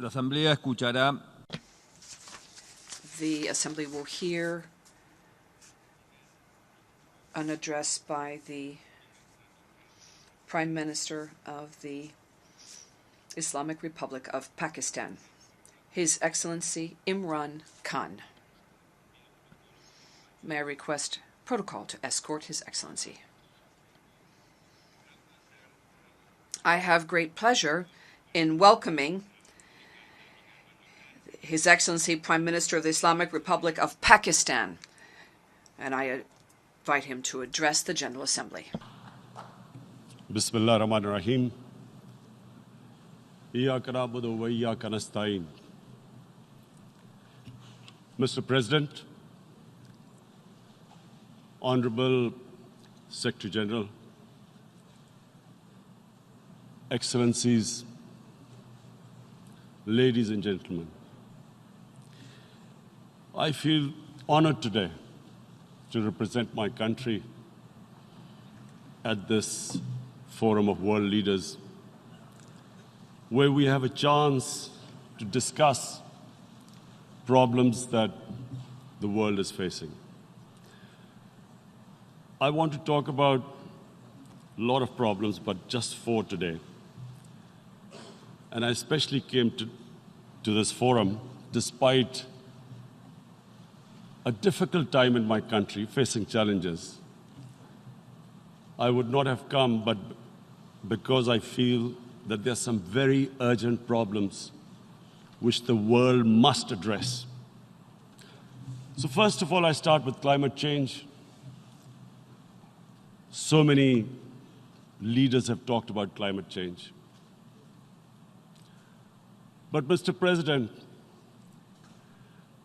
La Asamblea escuchará. The Assembly will hear an address by the Prime Minister of the Islamic Republic of Pakistan, His Excellency Imran Khan. May I request protocol to escort His Excellency? I have great pleasure in welcoming His Excellency Prime Minister of the Islamic Republic of Pakistan, and I invite him to address the General Assembly. Bismillah ar-Rahman ar-Rahim. Iyyaka na'budu wa iyyaka nasta'in. Mr. President, Honorable Secretary General, Excellencies, ladies and gentlemen, I feel honored today to represent my country at this forum of world leaders, where we have a chance to discuss problems that the world is facing. I want to talk about a lot of problems, but just 4 today. And I especially came to this forum despite a difficult time in my country, facing challenges. I would not have come, but because I feel that there are some very urgent problems which the world must address. So first of all, I start with climate change. So many leaders have talked about climate change. But Mr. President,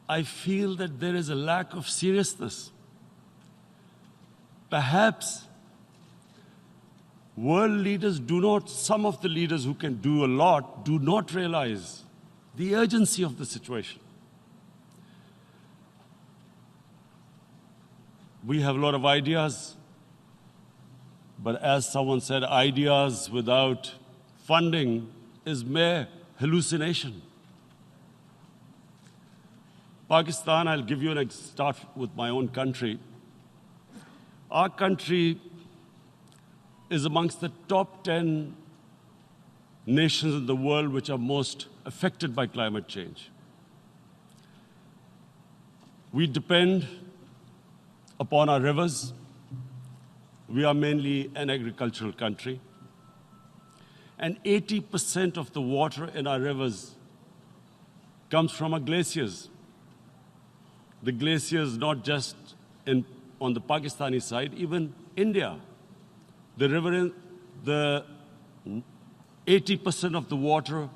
I feel that there is a lack of seriousness. Perhaps world leaders some of the leaders who can do a lot, do not realize the urgency of the situation. We have a lot of ideas, but as someone said, ideas without funding is mere hallucination. Pakistan, I'll give you start with my own country. Our country is amongst the top 10 nations in the world which are most affected by climate change. We depend upon our rivers. We are mainly an agricultural country. And 80% of the water in our rivers comes from our glaciers. The glaciers, not just on the Pakistani side, even India. The 80% of the water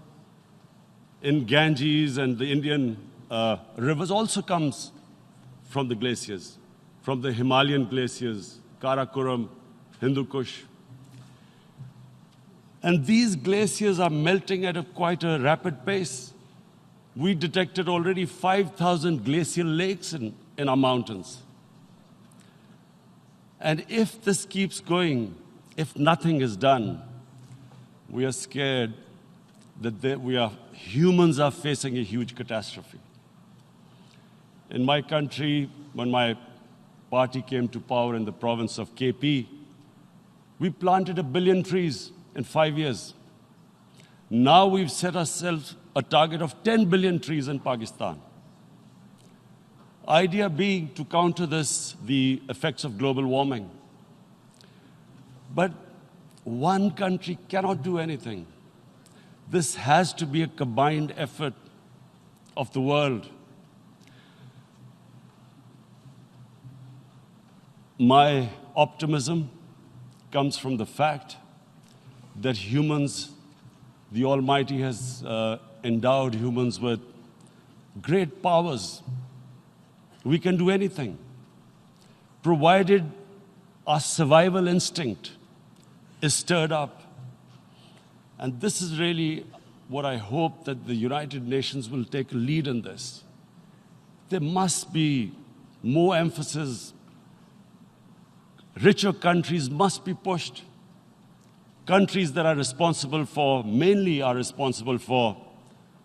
in Ganges and the Indian rivers also comes from the glaciers, from the Himalayan glaciers, Karakoram, Hindu Kush. And these glaciers are melting at quite a rapid pace. We detected already 5,000 glacial lakes in our mountains. And if this keeps going, if nothing is done, we are scared that humans are facing a huge catastrophe. In my country, when my party came to power in the province of KP, we planted 1 billion trees in 5 years. Now we've set ourselves a target of 10 billion trees in Pakistan. Idea being to counter the effects of global warming. But one country cannot do anything. This has to be a combined effort of the world. My optimism comes from the fact that humans, the Almighty has endowed humans with great powers. We can do anything, provided our survival instinct is stirred up. And this is really what I hope that the United Nations will take a lead in this. There must be more emphasis. Richer countries must be pushed. Countries that are responsible for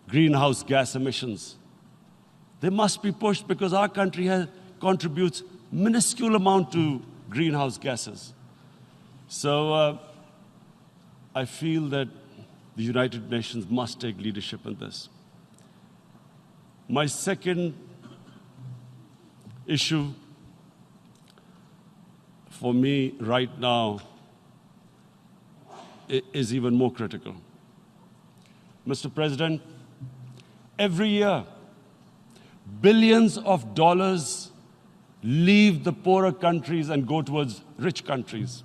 greenhouse gas emissions. They must be pushed because our country contributes minuscule amount to greenhouse gases. So I feel that the United Nations must take leadership in this. My second issue for me right now is even more critical. Mr. President, every year, billions of dollars leave the poorer countries and go towards rich countries.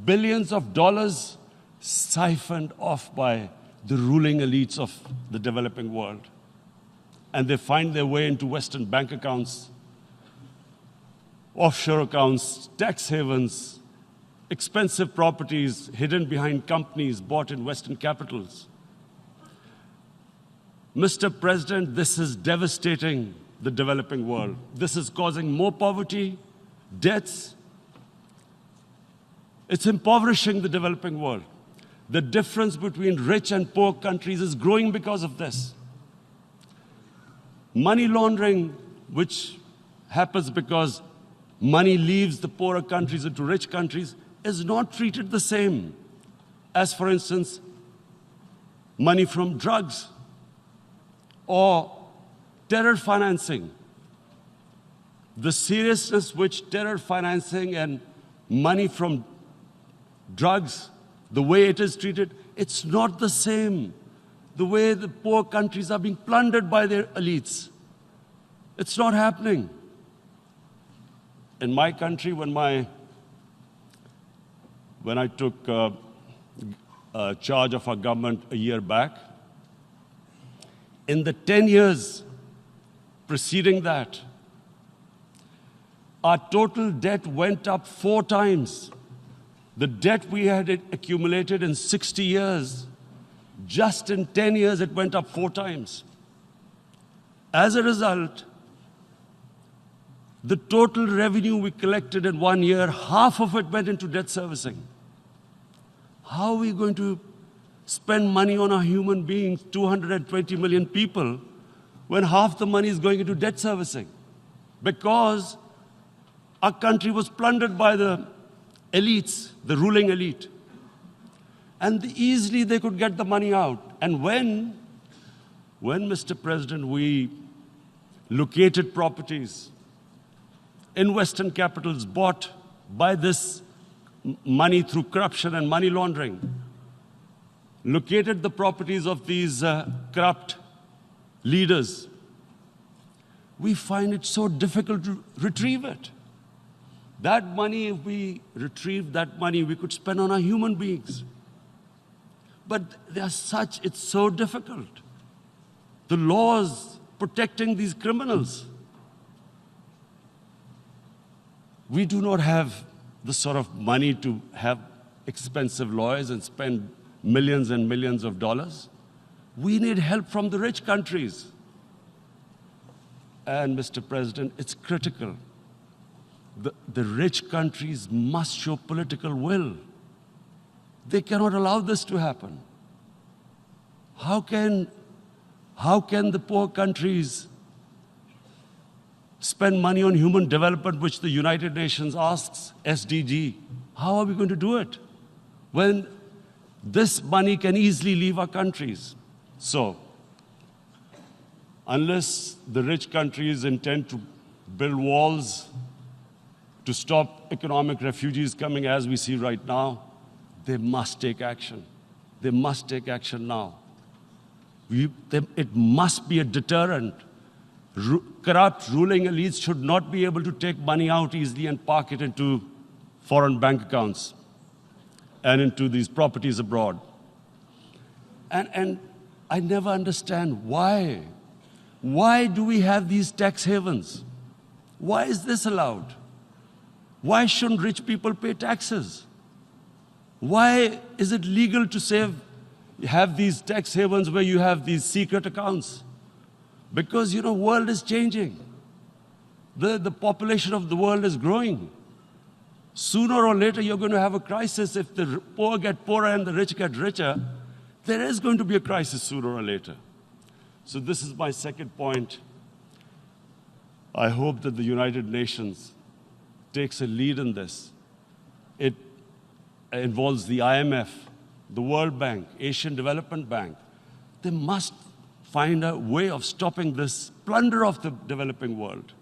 Billions of dollars siphoned off by the ruling elites of the developing world. And they find their way into Western bank accounts, offshore accounts, tax havens, expensive properties hidden behind companies bought in Western capitals. Mr. President, this is devastating the developing world. This is causing more poverty, debts. It's impoverishing the developing world. The difference between rich and poor countries is growing because of this. Money laundering, which happens because money leaves the poorer countries into rich countries, is not treated the same as, for instance, money from drugs or terror financing. The seriousness which terror financing and money from drugs, the way it is treated, it's not the same. The way the poor countries are being plundered by their elites. It's not happening. In my country, when I took charge of our government a year back, in the 10 years preceding that, our total debt went up 4 times. The debt we had accumulated in 60 years, just in 10 years, it went up 4 times. As a result, the total revenue we collected in 1 year, half of it went into debt servicing. How are we going to spend money on our human beings, 220 million people, when half the money is going into debt servicing? Because our country was plundered by the elites, the ruling elite. And easily they could get the money out. And when, Mr. President, we located properties in Western capitals bought by this money through corruption and money laundering, located the properties of these corrupt leaders, we find it so difficult to retrieve it. That money, if we retrieved that money, we could spend on our human beings. But it's so difficult. The laws protecting these criminals. We do not have the sort of money to have expensive lawyers and spend millions and millions of dollars. We need help from the rich countries. And, Mr. President, it's critical. The rich countries must show political will. They cannot allow this to happen. How can the poor countries spend money on human development, which the United Nations asks, SDG? How are we going to do it when this money can easily leave our countries? So, unless the rich countries intend to build walls to stop economic refugees coming as we see right now, they must take action. They must take action now. It must be a deterrent. Corrupt ruling elites should not be able to take money out easily and park it into foreign bank accounts and into these properties abroad. And I never understand why. Why do we have these tax havens? Why is this allowed? Why shouldn't rich people pay taxes? Why is it legal to have these tax havens where you have these secret accounts? Because, the world is changing. The population of the world is growing. Sooner or later, you're going to have a crisis if the poor get poorer and the rich get richer. There is going to be a crisis sooner or later. So this is my second point. I hope that the United Nations takes a lead in this. It involves the IMF, the World Bank, Asian Development Bank. They must find a way of stopping this plunder of the developing world.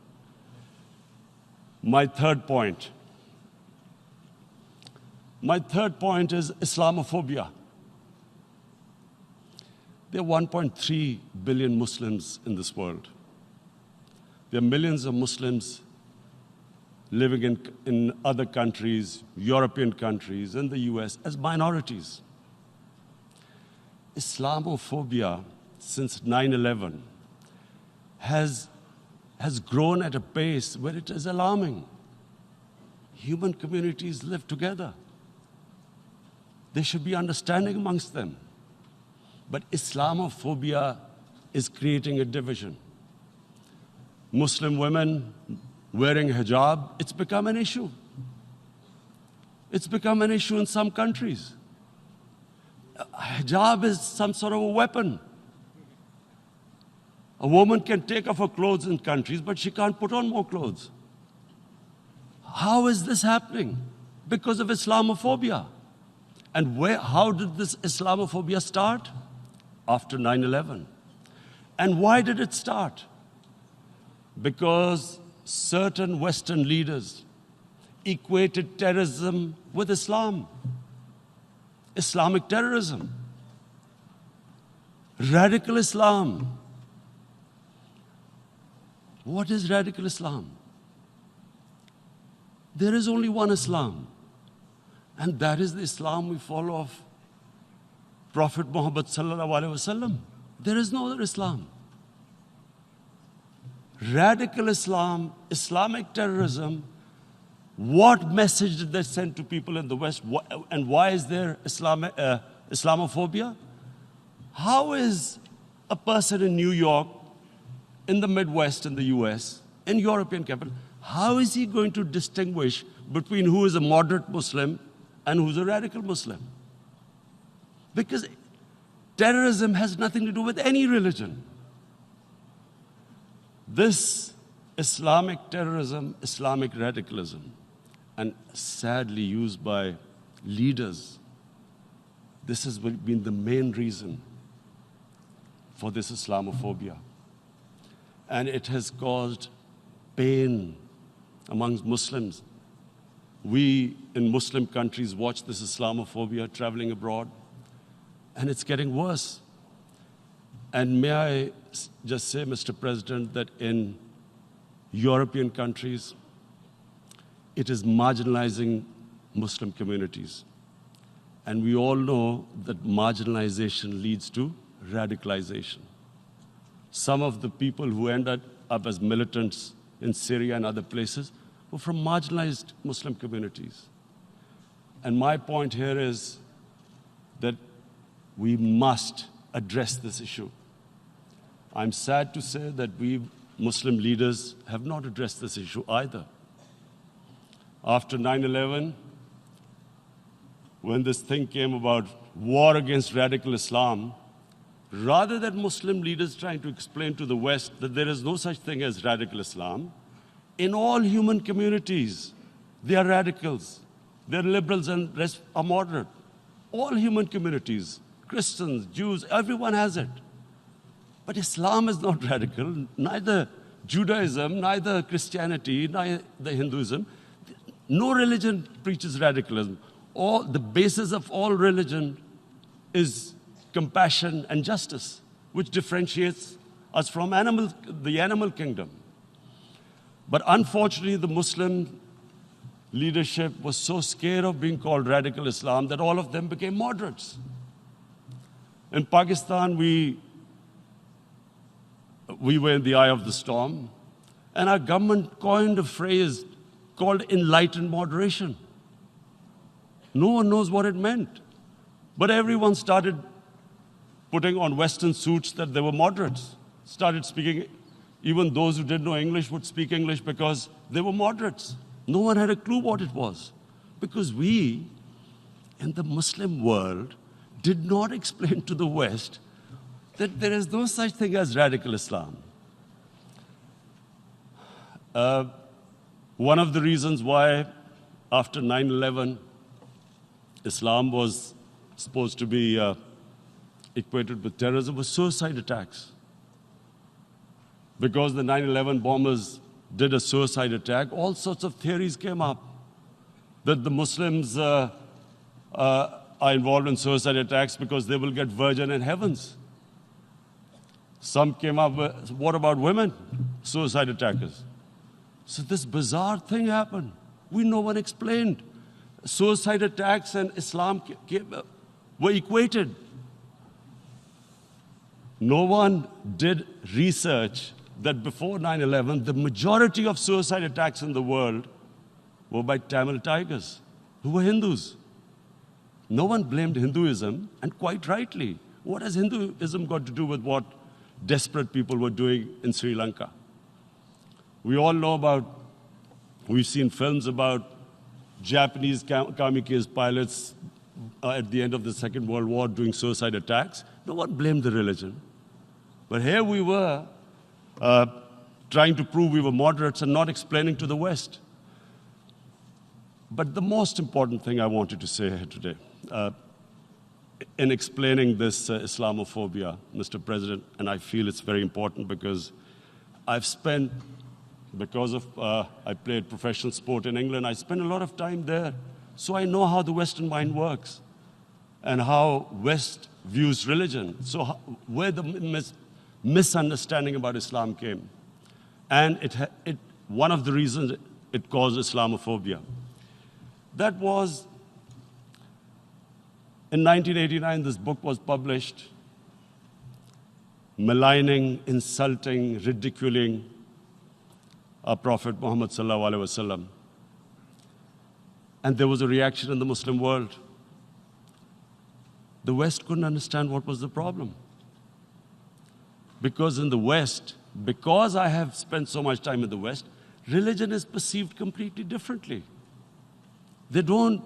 My third point is Islamophobia. There are 1.3 billion Muslims in this world. There are millions of Muslims living in other countries, European countries, and the US as minorities. Islamophobia, since 9/11, has grown at a pace where it is alarming. Human communities live together. There should be understanding amongst them. But Islamophobia is creating a division. Muslim women wearing hijab, it's become an issue. It's become an issue in some countries. Hijab is some sort of a weapon. A woman can take off her clothes in countries, but she can't put on more clothes. How is this happening? Because of Islamophobia. And how did this Islamophobia start? After 9/11. And why did it start? Because certain Western leaders equated terrorism with Islam. Islamic terrorism. Radical Islam. What is radical Islam? There is only one Islam. And that is the Islam we follow of Prophet Muhammad sallallahu alaihi wasallam. There is no other Islam. Radical Islam, Islamic terrorism, what message did they send to people in the West? And why is there Islamophobia? How is a person in New York, in the Midwest, in the US, in European capital, how is he going to distinguish between who is a moderate Muslim and who's a radical Muslim? Because terrorism has nothing to do with any religion. This Islamic terrorism, Islamic radicalism, and sadly used by leaders, this has been the main reason for this Islamophobia. And it has caused pain amongst Muslims. We in Muslim countries watch this Islamophobia traveling abroad, and it's getting worse. And may I just say, Mr. President, that in European countries, it is marginalizing Muslim communities. And we all know that marginalization leads to radicalization. Some of the people who ended up as militants in Syria and other places were from marginalized Muslim communities. And my point here is that we must address this issue. I'm sad to say that we Muslim leaders have not addressed this issue either. After 9/11, when this thing came about war against radical Islam, rather than Muslim leaders trying to explain to the West that there is no such thing as radical Islam, in all human communities, they are radicals. They're liberals and rest are moderate. All human communities, Christians, Jews, everyone has it. But Islam is not radical, neither Judaism, neither Christianity, neither Hinduism. No religion preaches radicalism. The basis of all religion is compassion and justice, which differentiates us from the animal kingdom. But unfortunately, the Muslim leadership was so scared of being called radical Islam that all of them became moderates. In Pakistan, we were in the eye of the storm, and our government coined a phrase called enlightened moderation. No one knows what it meant. But everyone started putting on Western suits that they were moderates, started speaking. Even those who didn't know English would speak English because they were moderates. No one had a clue what it was. Because we, in the Muslim world, did not explain to the West that there is no such thing as radical Islam. One of the reasons why after 9/11, Islam was supposed to be equated with terrorism was suicide attacks. Because the 9/11 bombers did a suicide attack, all sorts of theories came up that the Muslims are involved in suicide attacks because they will get virgin in heavens. Some came up with, what about women, suicide attackers? So this bizarre thing happened. No one explained. Suicide attacks and Islam were equated. No one did research that before 9/11, the majority of suicide attacks in the world were by Tamil Tigers, who were Hindus. No one blamed Hinduism, and quite rightly. What has Hinduism got to do with what desperate people were doing in Sri Lanka? We all know we've seen films about Japanese kamikaze pilots at the end of the Second World War doing suicide attacks. No one blamed the religion. But here we were trying to prove we were moderates and not explaining to the West. But the most important thing I wanted to say here today, in explaining this Islamophobia, Mr. President, and I feel it's very important because I've spent, because of I played professional sport in England, I spent a lot of time there. So I know how the Western mind works and how West views religion. So where the misunderstanding about Islam came. And one of the reasons it caused Islamophobia. That was, in 1989, this book was published, maligning, insulting, ridiculing our Prophet Muhammad sallallahu alaihi wasallam. And there was a reaction in the Muslim world. The West couldn't understand what was the problem. Because in the West, because I have spent so much time in the West, religion is perceived completely differently. They don't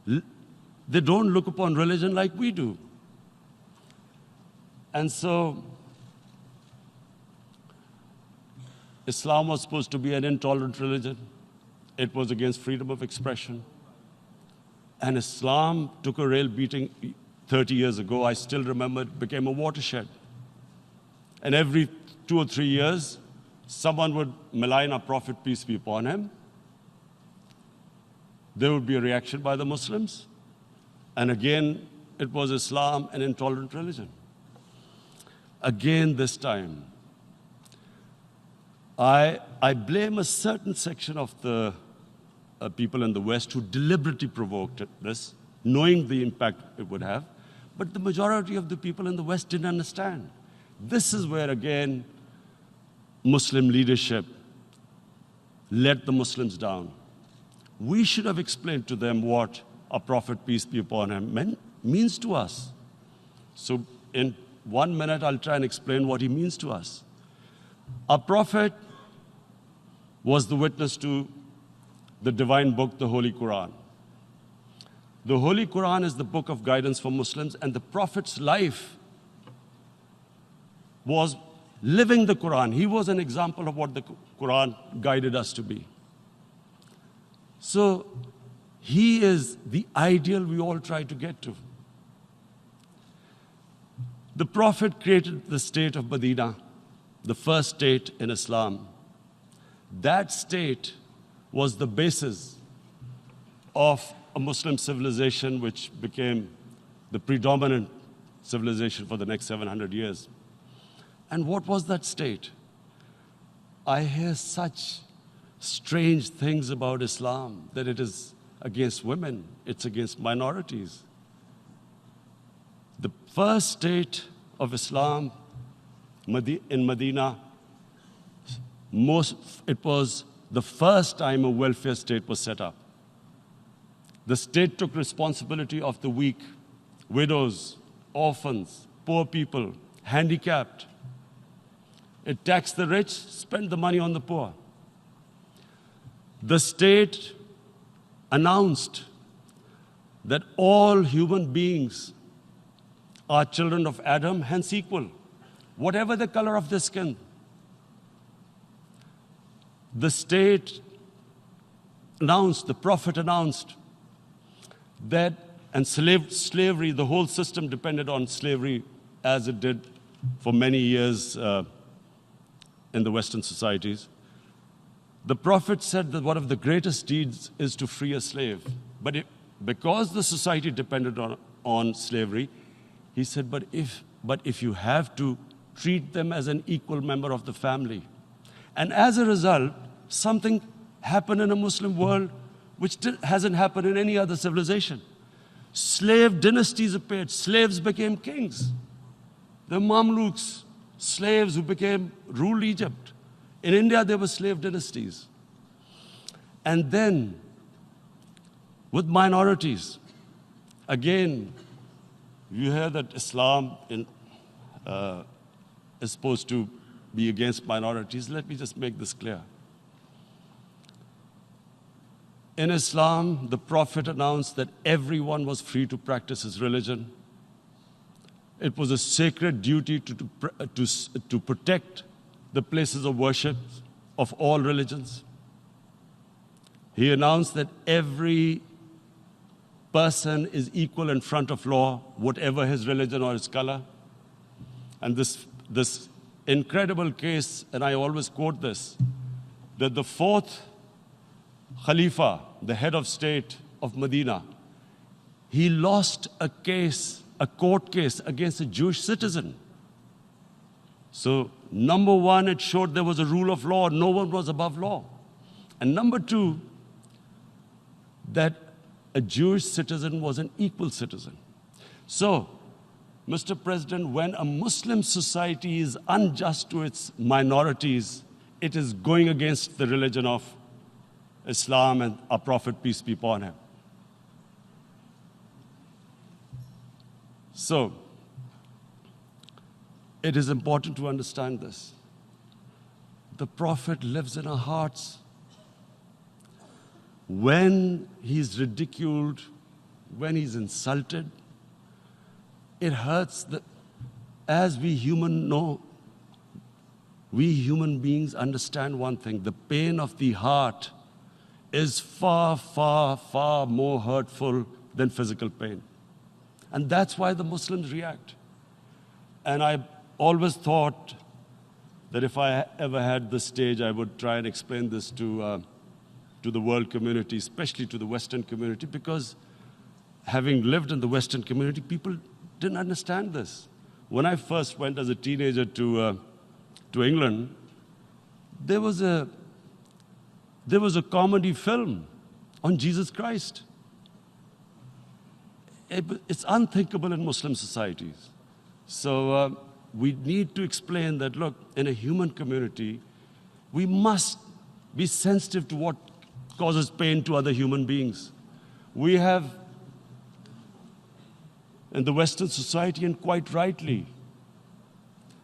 look upon religion like we do. And so, Islam was supposed to be an intolerant religion. It was against freedom of expression. And Islam took a real beating 30 years ago. I still remember it became a watershed. And every 2 or 3 years, someone would malign our Prophet, peace be upon him. There would be a reaction by the Muslims. And again, it was Islam, an intolerant religion. Again, this time, I blame a certain section of the people in the West who deliberately provoked this, knowing the impact it would have. But the majority of the people in the West didn't understand. This is where, again, Muslim leadership let the Muslims down. We should have explained to them what our Prophet, peace be upon him, means to us. So in 1 minute, I'll try and explain what he means to us. Our Prophet was the witness to the divine book, the Holy Quran. The Holy Quran is the book of guidance for Muslims, and the Prophet's life was living the Quran. He was an example of what the Quran guided us to be. So he is the ideal we all try to get to. The Prophet created the state of Medina, the first state in Islam. That state was the basis of a Muslim civilization which became the predominant civilization for the next 700 years. And what was that state? I hear such strange things about Islam, that it is against women, it's against minorities. The first state of Islam in Medina, it was the first time a welfare state was set up. The state took responsibility of the weak, widows, orphans, poor people, handicapped. It taxed the rich, spent the money on the poor. The state announced that all human beings are children of Adam, hence equal, whatever the color of their skin. The state announced, the Prophet announced that, and slavery, the whole system depended on slavery as it did for many years in the Western societies. The Prophet said that one of the greatest deeds is to free a slave. But because the society depended on slavery, he said, but if you have to, treat them as an equal member of the family. And as a result, something happened in a Muslim world which hasn't happened in any other civilization. Slave dynasties appeared. Slaves became kings. The Mamluks, slaves who ruled Egypt. In India, there were slave dynasties. And then, with minorities, again, you hear that Islam is supposed to be against minorities. Let me just make this clear. In Islam, the Prophet announced that everyone was free to practice his religion. It was a sacred duty to protect the places of worship of all religions. He announced that every person is equal in front of law, whatever his religion or his color. And this incredible case, and I always quote this, that the fourth Khalifa, the head of state of Medina, he lost a court case against a Jewish citizen. So, number one, it showed there was a rule of law, no one was above law. And number two, that a Jewish citizen was an equal citizen. So, Mr. President, when a Muslim society is unjust to its minorities, it is going against the religion of Islam and our Prophet, peace be upon him. So, it is important to understand this. The Prophet lives in our hearts. When he's ridiculed, when he's insulted, it hurts. As we human beings understand one thing: the pain of the heart is far, far, far more hurtful than physical pain. And that's why the Muslims react. And I always thought that if I ever had this stage, I would try and explain this to the world community, especially to the Western community, because having lived in the Western community, people didn't understand this. When I first went as a teenager to England, there was a comedy film on Jesus Christ. It's unthinkable in Muslim societies. So we need to explain that, look, in a human community, we must be sensitive to what causes pain to other human beings. We have, in the Western society, and quite rightly,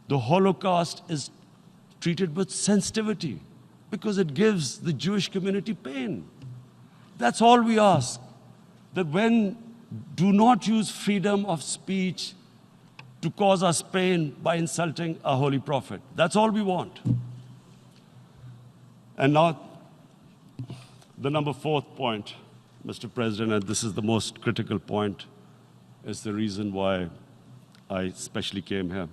the Holocaust is treated with sensitivity because it gives the Jewish community pain. That's all we ask. That do not use freedom of speech to cause us pain by insulting our holy prophet. That's all we want. And now, the number fourth point, Mr. President, and this is the most critical point, is the reason why I especially came here.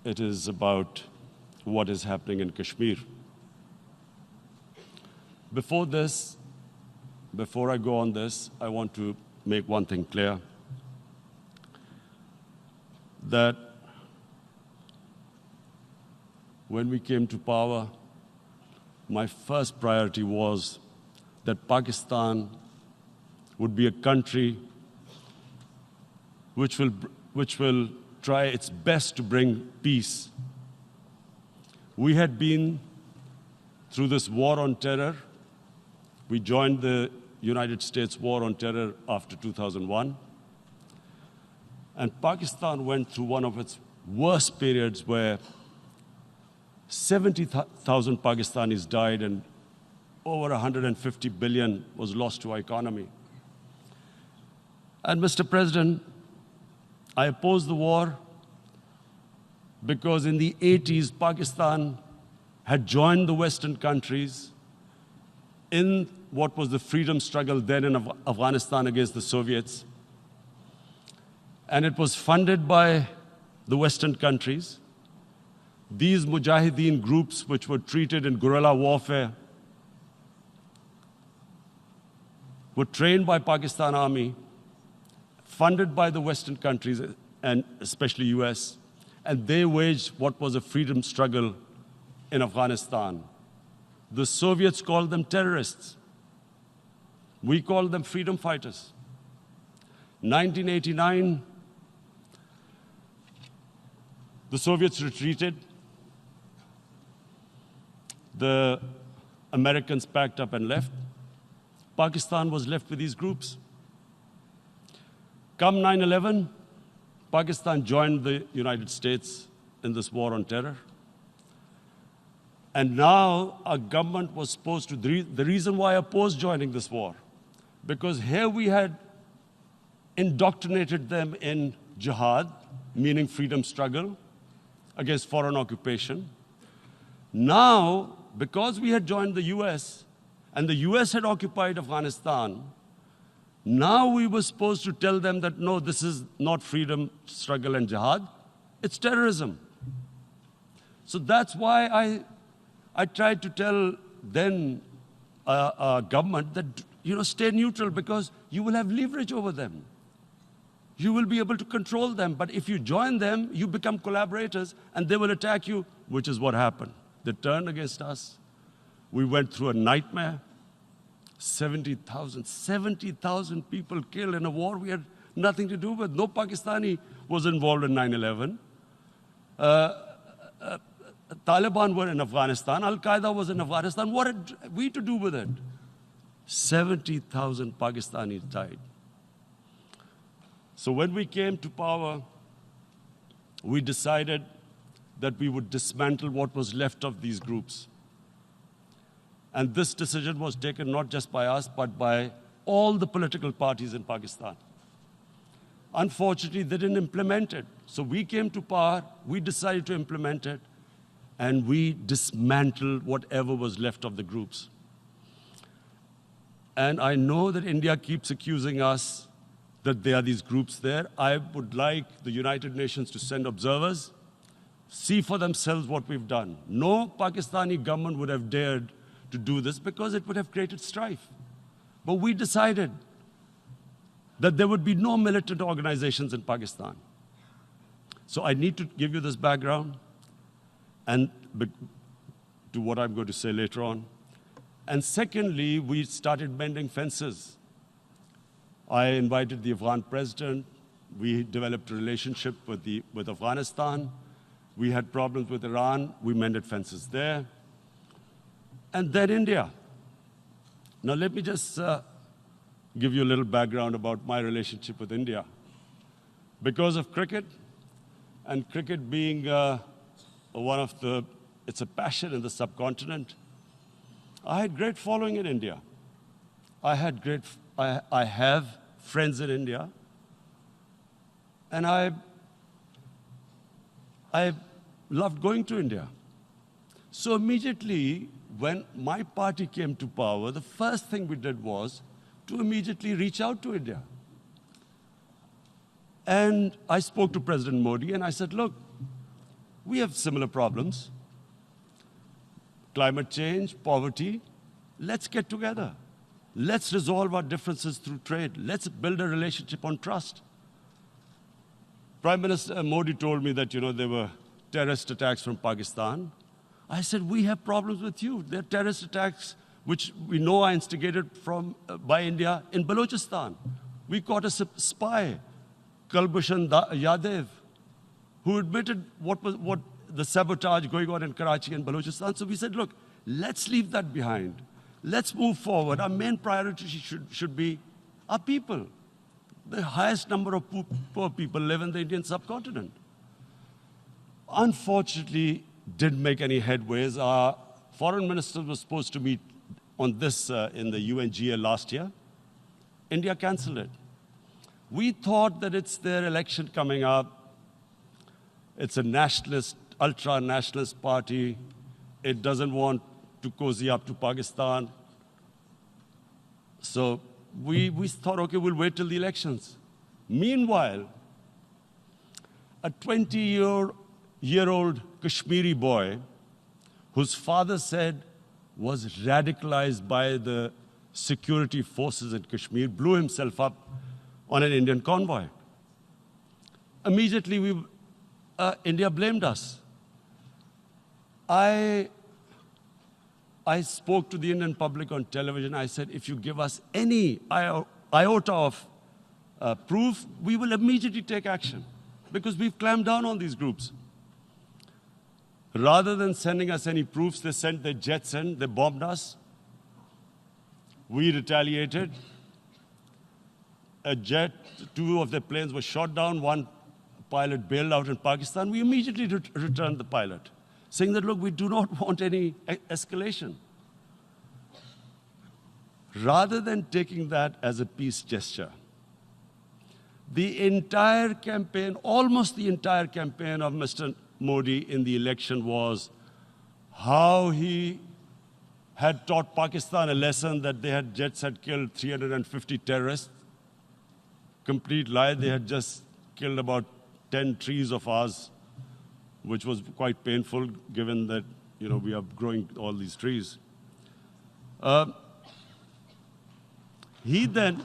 It is about what is happening in Kashmir. Before I go on this, I want to make one thing clear, that when we came to power, my first priority was that Pakistan would be a country which will try its best to bring peace. We had been through this war on terror. We joined the United States war on terror after 2001. And Pakistan went through one of its worst periods where 70,000 Pakistanis died and over 150 billion was lost to our economy. And Mr. President, I opposed the war because in the 80s, Pakistan had joined the Western countries in what was the freedom struggle then in Afghanistan against the Soviets. And it was funded by the Western countries. These mujahideen groups, which were treated in guerrilla warfare, were trained by Pakistan Army, funded by the Western countries, and especially US, and they waged what was a freedom struggle in Afghanistan. The Soviets called them terrorists. We called them freedom fighters. 1989, the Soviets retreated. The Americans packed up and left. Pakistan was left with these groups. Come 9/11, Pakistan joined the United States in this war on terror. And now our government was supposed to, the reason why I opposed joining this war, because here we had indoctrinated them in jihad, meaning freedom struggle against foreign occupation. Now, because we had joined the US, and the US had occupied Afghanistan, now we were supposed to tell them that, no, this is not freedom struggle and jihad, it's terrorism. So that's why I tried to tell then government that, stay neutral because you will have leverage over them. You will be able to control them. But if you join them, you become collaborators and they will attack you, which is what happened. They turned against us. We went through a nightmare. 70,000 people killed in a war we had nothing to do with. No Pakistani was involved in 9/11. Taliban were in Afghanistan. Al-Qaeda was in Afghanistan. What had we to do with it? 70,000 Pakistanis died. So when we came to power, we decided that we would dismantle what was left of these groups. And this decision was taken not just by us, but by all the political parties in Pakistan. Unfortunately, they didn't implement it. So we came to power, we decided to implement it, and we dismantled whatever was left of the groups. And I know that India keeps accusing us that there are these groups there. I would like the United Nations to send observers, see for themselves what we've done. No Pakistani government would have dared to do this because it would have created strife. But we decided that there would be no militant organizations in Pakistan. So I need to give you this background and to what I'm going to say later on. And secondly, we started mending fences. I invited the Afghan president. We developed a relationship with Afghanistan. We had problems with Iran. We mended fences there. And then India. Now let me just give you a little background about my relationship with India. Because of cricket, and cricket being it's a passion in the subcontinent, I had great following in India. I have friends in India, and I loved going to India. So immediately, when my party came to power, the first thing we did was to immediately reach out to India. And I spoke to President Modi, and I said, look, we have similar problems. Climate change, poverty, let's get together. Let's resolve our differences through trade. Let's build a relationship on trust. Prime Minister Modi told me that, there were terrorist attacks from Pakistan. I said, we have problems with you. There are terrorist attacks which we know are instigated by India in Balochistan. We caught a spy, Kulbhushan Yadav, who admitted what the sabotage going on in Karachi and Balochistan. So we said, look, let's leave that behind. Let's move forward. Our main priority should be our people. The highest number of poor people live in the Indian subcontinent. Unfortunately, didn't make any headways. Our foreign ministers were supposed to meet on this in the UNGA last year. India canceled it. We thought that it's their election coming up. It's a nationalist, ultra-nationalist party. It doesn't want to cozy up to Pakistan. So we thought, okay, we'll wait till the elections. Meanwhile, a 20-year-old Kashmiri boy, whose father said was radicalized by the security forces in Kashmir, blew himself up on an Indian convoy. Immediately, India blamed us. I spoke to the Indian public on television. I said, if you give us any iota of proof, we will immediately take action, because we've clamped down on these groups. Rather than sending us any proofs, they sent their jets in, they bombed us. We retaliated. A jet, 2 of their planes were shot down, 1 pilot bailed out in Pakistan. We immediately returned the pilot, saying that, look, we do not want any escalation. Rather than taking that as a peace gesture, the entire campaign, almost the entire campaign of Mr. Modi in the election was how he had taught Pakistan a lesson that jets had killed 350 terrorists. Complete lie. They had just killed about 10 trees of ours, which was quite painful given that, we are growing all these trees. He then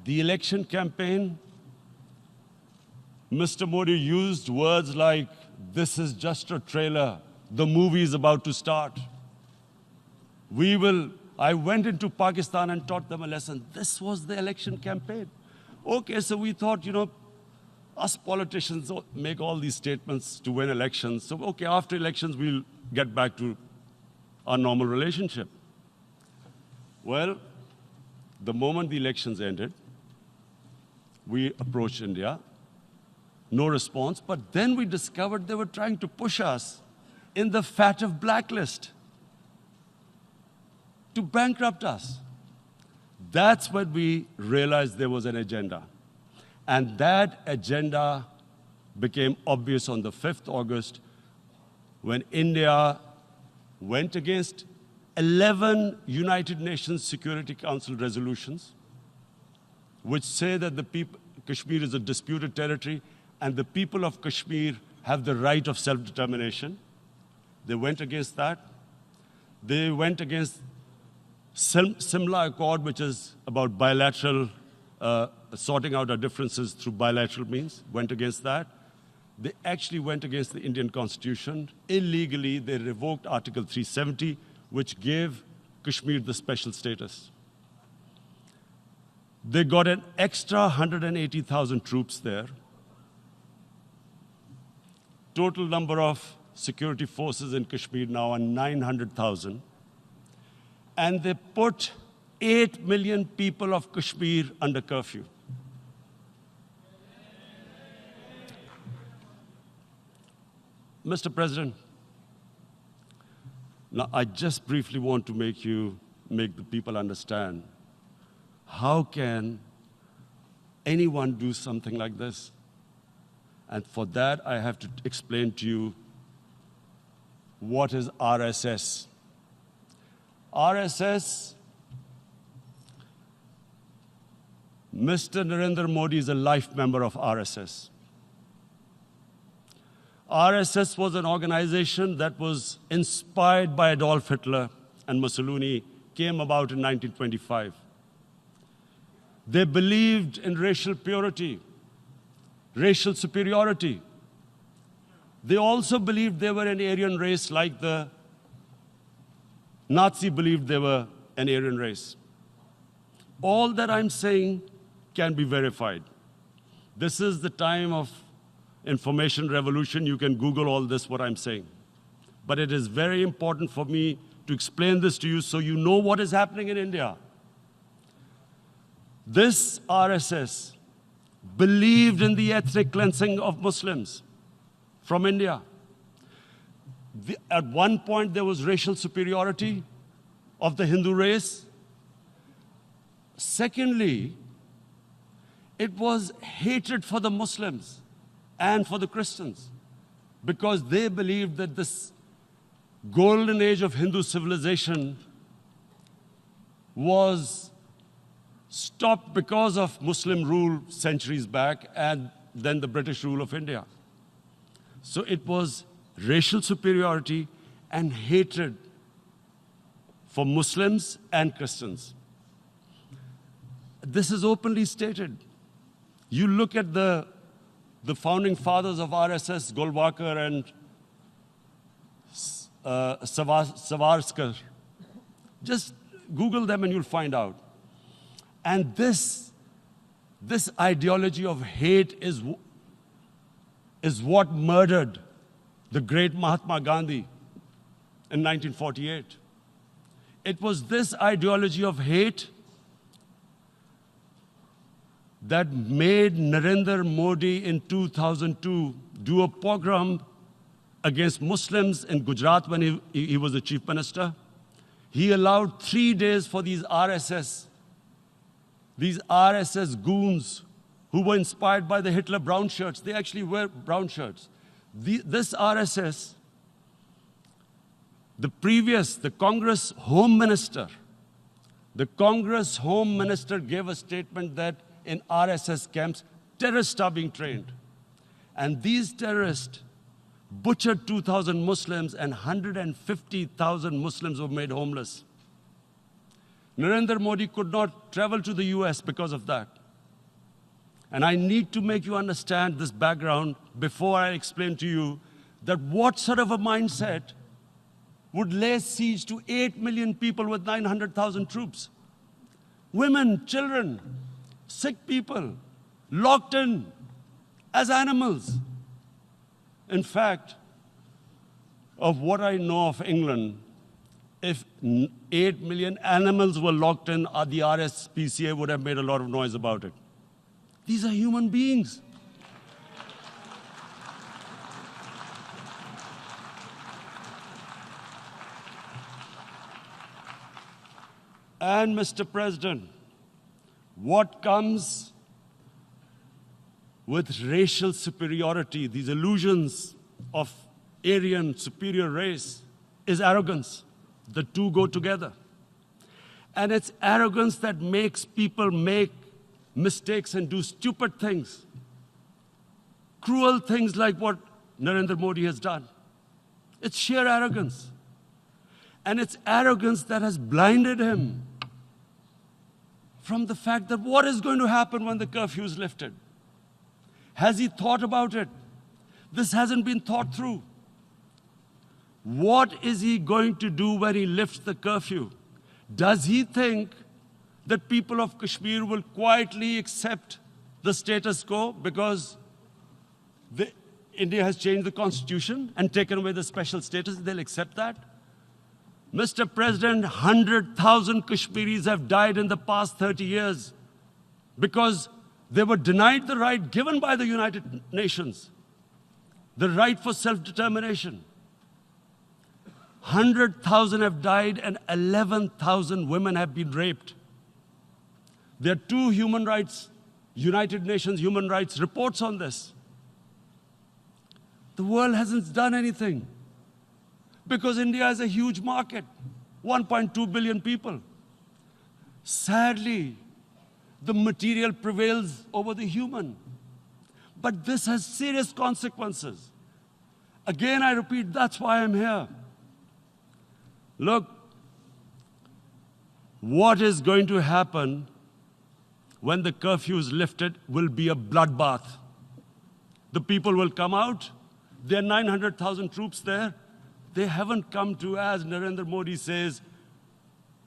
the election campaign, Mr. Modi used words like, this is just a trailer, the movie is about to start. I went into Pakistan and taught them a lesson. This was the election campaign. Okay, so we thought, us politicians make all these statements to win elections. So, okay, after elections, we'll get back to our normal relationship. Well, the moment the elections ended, we approached India, no response, but then we discovered they were trying to push us in the FATF blacklist to bankrupt us. That's when we realized there was an agenda. And that agenda became obvious on the 5th August when India went against 11 United Nations Security Council resolutions, which say that Kashmir is a disputed territory and the people of Kashmir have the right of self-determination. They went against that. They went against Simla Accord, which is about bilateral, sorting out our differences through bilateral means, went against that. They actually went against the Indian Constitution. Illegally, they revoked Article 370, which gave Kashmir the special status. They got an extra 180,000 troops there. Total number of security forces in Kashmir now are 900,000. And they put 8 million people of Kashmir under curfew. Mr. President, now I just briefly want to make the people understand, how can anyone do something like this? And for that, I have to explain to you what is RSS. RSS, Mr. Narendra Modi is a life member of RSS. RSS was an organization that was inspired by Adolf Hitler and Mussolini, came about in 1925. They believed in racial purity, racial superiority. They also believed they were an Aryan race like the Nazi believed they were an Aryan race. All that I'm saying can be verified. This is the time of information revolution. You can Google all this, what I'm saying. But it is very important for me to explain this to you so you know what is happening in India. This RSS believed in the ethnic cleansing of Muslims from India. At one point, there was racial superiority of the Hindu race. Secondly, it was hatred for the Muslims and for the Christians, because they believed that this golden age of Hindu civilization was stopped because of Muslim rule centuries back and then the British rule of India. So it was racial superiority and hatred for Muslims and Christians. This is openly stated. You look at the founding fathers of RSS, Golwalkar and Savarkar. Just Google them and you'll find out. And this ideology of hate is what murdered the great Mahatma Gandhi in 1948. It was this ideology of hate that made Narendra Modi in 2002 do a pogrom against Muslims in Gujarat when he was the chief minister. He allowed 3 days for these RSS goons who were inspired by the Hitler brown shirts. They actually wear brown shirts. This RSS, the Congress Home Minister gave a statement that in RSS camps, terrorists are being trained. And these terrorists butchered 2,000 Muslims and 150,000 Muslims were made homeless. Narendra Modi could not travel to the US because of that. And I need to make you understand this background before I explain to you that what sort of a mindset would lay siege to 8 million people with 900,000 troops. Women, children, sick people, locked in as animals. In fact, of what I know of England, if 8 million animals were locked in, the RSPCA would have made a lot of noise about it. These are human beings. And Mr. President, what comes with racial superiority, these illusions of Aryan superior race, is arrogance. The two go together. And it's arrogance that makes people make mistakes and do stupid things. Cruel things like what Narendra Modi has done. It's sheer arrogance. And it's arrogance that has blinded him from the fact that what is going to happen when the curfew is lifted? Has he thought about it? This hasn't been thought through. What is he going to do when he lifts the curfew? Does he think that people of Kashmir will quietly accept the status quo because India has changed the constitution and taken away the special status? They'll accept that? Mr. President, 100,000 Kashmiris have died in the past 30 years because they were denied the right given by the United Nations, the right for self-determination. 100,000 have died and 11,000 women have been raped. There are two United Nations human rights reports on this. The world hasn't done anything because India is a huge market, 1.2 billion people. Sadly, the material prevails over the human. But this has serious consequences. Again, I repeat, that's why I'm here. Look, what is going to happen when the curfew is lifted will be a bloodbath. The people will come out. There are 900,000 troops there. They haven't come to, as Narendra Modi says,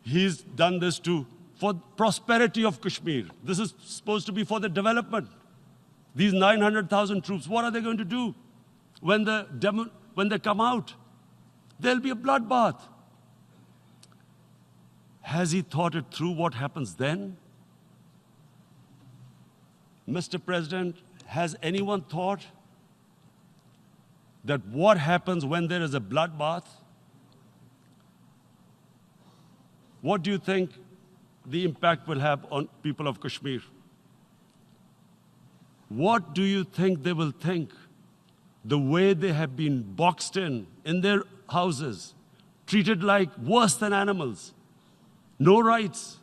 he's done this for prosperity of Kashmir. This is supposed to be for the development. These 900,000 troops, what are they going to do when they come out? There'll be a bloodbath. Has he thought it through what happens then? Mr. President, has anyone thought that what happens when there is a bloodbath? What do you think the impact will have on people of Kashmir? What do you think they will think? The way they have been boxed in their houses, treated like worse than animals, no rights.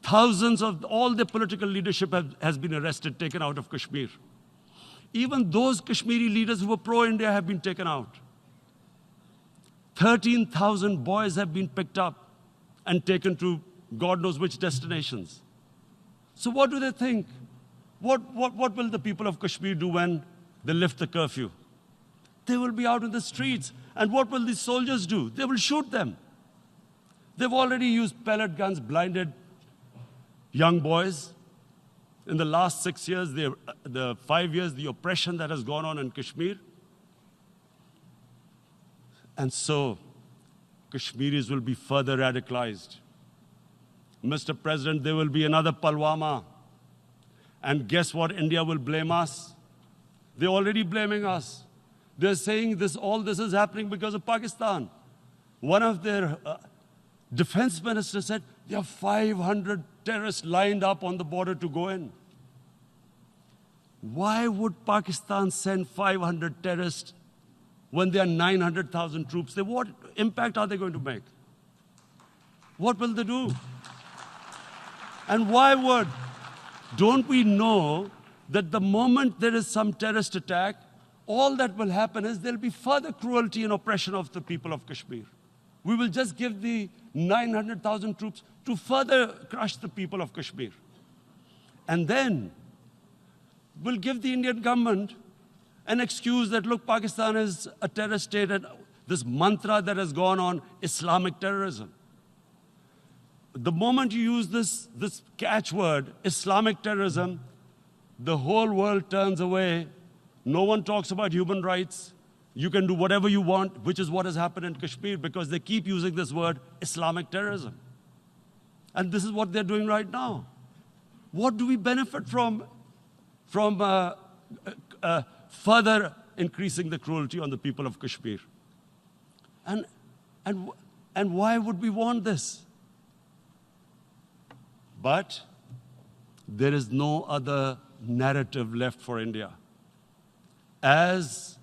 Thousands of all the political leadership has been arrested, taken out of Kashmir. Even those Kashmiri leaders who were pro-India have been taken out. 13,000 boys have been picked up and taken to God knows which destinations. So what do they think? What will the people of Kashmir do when they lift the curfew? They will be out in the streets. And what will these soldiers do? They will shoot them. They've already used pellet guns, blinded young boys. In the last 6 years, the 5 years, the oppression that has gone on in Kashmir. And so, Kashmiris will be further radicalized. Mr. President, there will be another Pulwama. And guess what? India will blame us. They're already blaming us. They're saying all this is happening because of Pakistan. One of their defense ministers said, there are 500 terrorists lined up on the border to go in. Why would Pakistan send 500 terrorists when there are 900,000 troops? What impact are they going to make? What will they do? And don't we know that the moment there is some terrorist attack, all that will happen is there'll be further cruelty and oppression of the people of Kashmir. We will just give the 900,000 troops to further crush the people of Kashmir. And then we'll give the Indian government an excuse that, look, Pakistan is a terrorist state, and this mantra that has gone on, Islamic terrorism. The moment you use this catchword, Islamic terrorism, the whole world turns away. No one talks about human rights. You can do whatever you want, which is what has happened in Kashmir, because they keep using this word, Islamic terrorism. And this is what they're doing right now. What do we benefit from further increasing the cruelty on the people of Kashmir? And why would we want this? But there is no other narrative left for India. As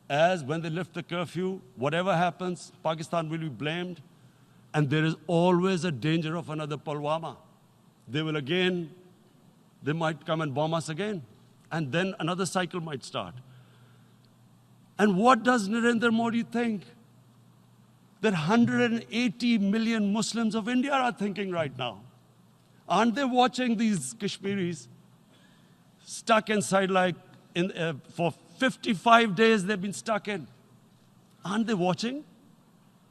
when they lift the curfew, whatever happens, Pakistan will be blamed, and there is always a danger of another Pulwama. They might come and bomb us again, and then another cycle might start. And what does Narendra Modi think? That 180 million Muslims of India are thinking right now. Aren't they watching these Kashmiris stuck inside for 55 days they've been stuck in? Aren't they watching?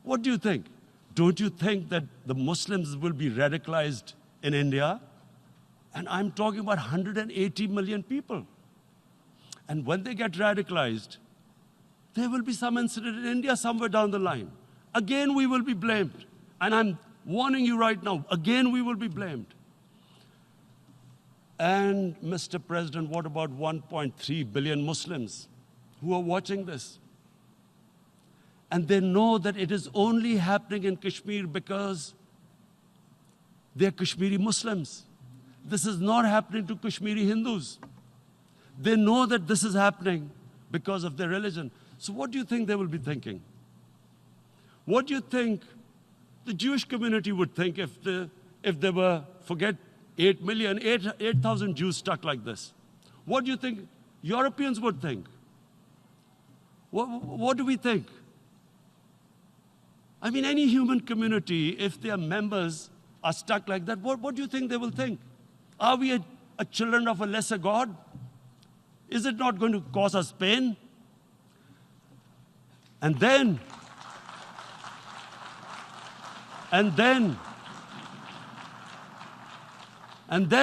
What do you think? Don't you think that the Muslims will be radicalized in India? And I'm talking about 180 million people. And when they get radicalized, there will be some incident in India somewhere down the line. Again, we will be blamed. And I'm warning you right now, again, we will be blamed. And, Mr. President, what about 1.3 billion Muslims who are watching this? And they know that it is only happening in Kashmir because they're Kashmiri Muslims. This is not happening to Kashmiri Hindus. They know that this is happening because of their religion. So what do you think they will be thinking? What do you think the Jewish community would think if they were, forget 8,000 Jews stuck like this? What do you think Europeans would think? What do we think? I mean, any human community, if their members are stuck like that, what do you think they will think? Are we a children of a lesser God? Is it not going to cause us pain? And then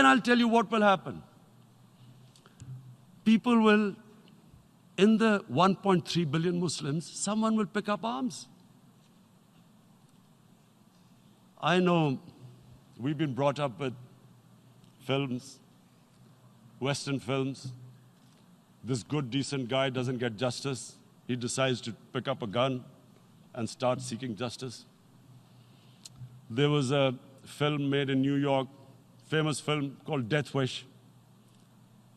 I'll tell you what will happen. People will, in the 1.3 billion Muslims, someone will pick up arms. I know we've been brought up with films, Western films. This good, decent guy doesn't get justice. he decides to pick up a gun and start seeking justice. There was a film made in New York, famous film called Death Wish.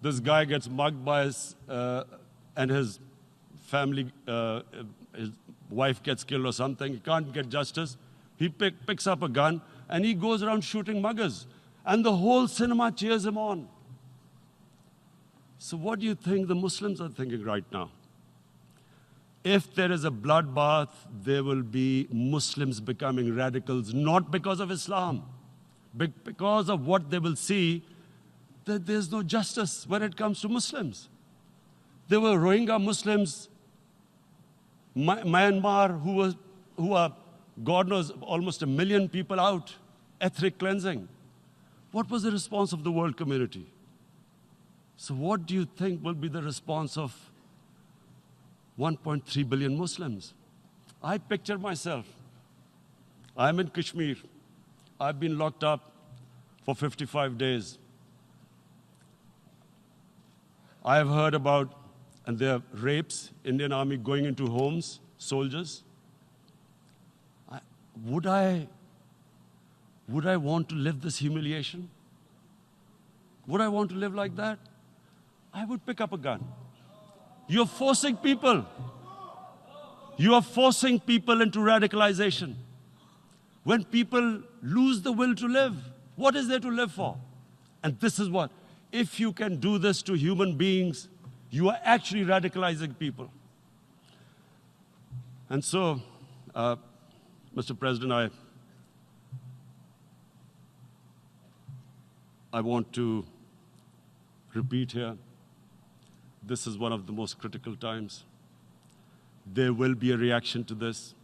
This guy gets mugged by and his family, his wife gets killed or something. He can't get justice. He picks up a gun and he goes around shooting muggers. And the whole cinema cheers him on. So what do you think the Muslims are thinking right now? If there is a bloodbath, there will be Muslims becoming radicals, not because of Islam, but because of what they will see, that there's no justice when it comes to Muslims. There were Rohingya Muslims, Myanmar, who are, God knows, almost 1 million people out, ethnic cleansing. What was the response of the world community? So what do you think will be the response of 1.3 billion Muslims? I picture myself. I'm in Kashmir. I've been locked up for 55 days. I have heard about, and there are rapes, Indian Army going into homes, soldiers. Would I want to live this humiliation? Would I want to live like that? I would pick up a gun. You're forcing people. You are forcing people into radicalization. When people lose the will to live, what is there to live for? And this is what, if you can do this to human beings, you are actually radicalizing people. And so, Mr. President, I want to repeat here, this is one of the most critical times. There will be a reaction to this.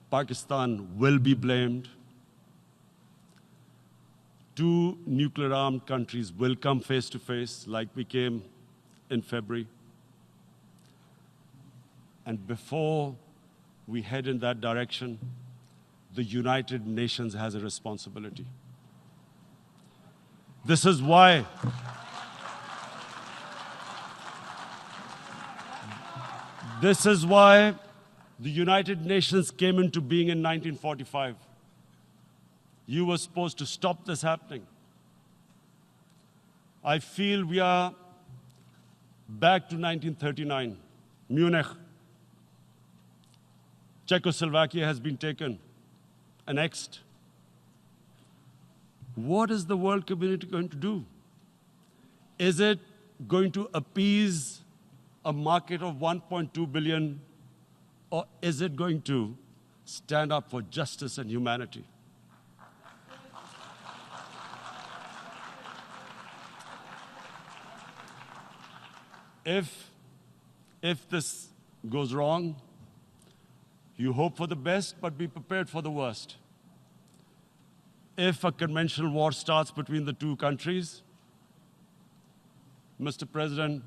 Pakistan will be blamed. 2 nuclear-armed countries will come face to face like we came in February. And before we head in that direction, the United Nations has a responsibility. This is why the United Nations came into being in 1945. You were supposed to stop this happening. I feel we are back to 1939, Munich. Czechoslovakia has been taken, annexed. What is the world community going to do? Is it going to appease a market of 1.2 billion, or is it going to stand up for justice and humanity? If this goes wrong, you hope for the best, but be prepared for the worst. If a conventional war starts between the 2 countries, Mr. President,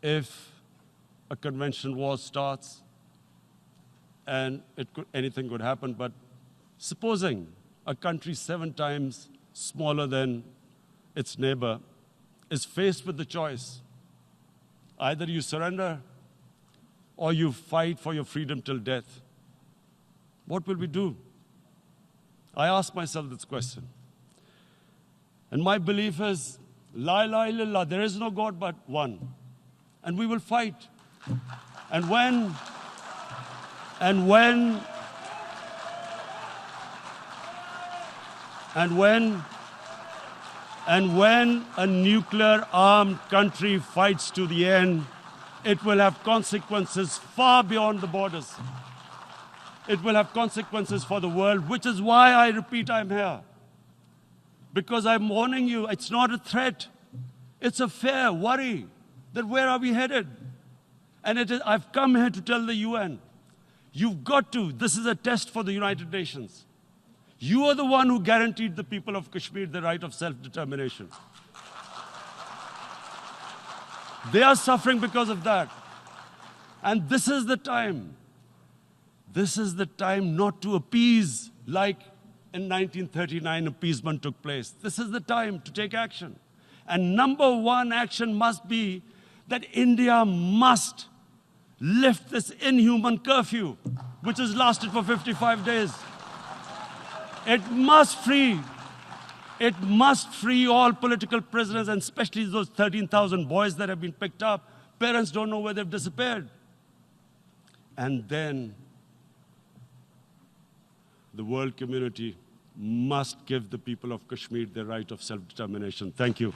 if a conventional war starts, and anything could happen, but supposing a country 7 times smaller than its neighbor is faced with the choice, either you surrender or you fight for your freedom till death, what will we do? I ask myself this question. And my belief is, La ilaha illallah, there is no God but one. And we will fight. And when a nuclear-armed country fights to the end, it will have consequences far beyond the borders. It will have consequences for the world, which is why I repeat I'm here. Because I'm warning you, it's not a threat. It's a fair worry that where are we headed? And I've come here to tell the UN, you've got to, this is a test for the United Nations. You are the one who guaranteed the people of Kashmir the right of self-determination. They are suffering because of that. And this is the time. This is the time not to appease like in 1939 appeasement took place. This is the time to take action. And number 1 action must be that India must lift this inhuman curfew, which has lasted for 55 days. It must free all political prisoners, and especially those 13,000 boys that have been picked up. Parents don't know where they've disappeared. And then the world community must give the people of Kashmir their right of self-determination. Thank you.